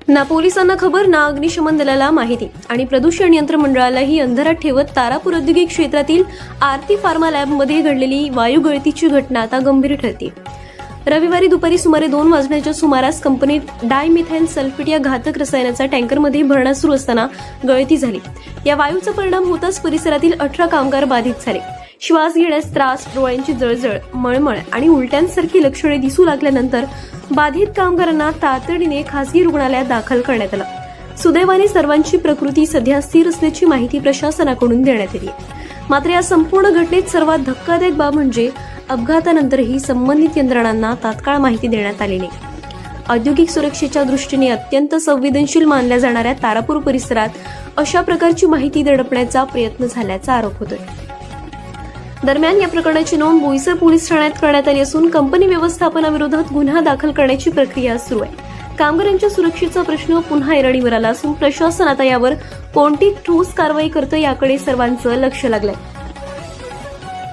ना पोलिसांना खबर ना अग्निशमन दलाला माहिती आणि प्रदूषण नियंत्रण मंडळालाही अंधारात ठेवत तारापूर औद्योगिक क्षेत्रातील आरती फार्मा लॅबमध्ये घडलेली वायू गळतीची घटना आता गंभीर ठरते। रविवारी दुपारी सुमारे 2 वाजण्याच्या सुमारास कंपनीत डायमिथेन सल्फेट या घातक रसायनाचा टँकरमध्ये भरणा सुरू असताना गळती झाली। या वायूचा परिणाम होताच परिसरातील 18 कामगार बाधित झाले। श्वास घेण्यास त्रास, डोळ्यांची जळजळ, मळमळ आणि उलट्यांसारखी लक्षणे दिसू लागल्यानंतर बाधित कामगारांना तातडीने खासगी रुग्णालयात दाखल करण्यात आलं। सुदैवाने सर्वांची प्रकृती सध्या स्थिर असल्याची माहिती प्रशासनाकडून देण्यात आली। मात्र या संपूर्ण घटनेत सर्वात धक्कादायक बाब म्हणजे अपघातानंतरही संबंधित यंत्रणांना तात्काळ माहिती देण्यात आली नाही। औद्योगिक सुरक्षेच्या दृष्टीने अत्यंत संवेदनशील मानल्या जाणाऱ्या तारापूर परिसरात अशा प्रकारची माहिती दडपण्याचा प्रयत्न झाल्याचा आरोप होतोय। दरम्यान या प्रकरणाची नोंद बोईसर पोलीस ठाण्यात करण्यात आली असून कंपनी व्यवस्थापनाविरोधात गुन्हा दाखल करण्याची प्रक्रिया सुरू आहे। कामगारांच्या सुरक्षेचा प्रश्न पुन्हा ऐरणीवर आला असून प्रशासन आता यावर कोणती ठोस कारवाई करतं याकडे सर्वांचं लक्ष लागलंय।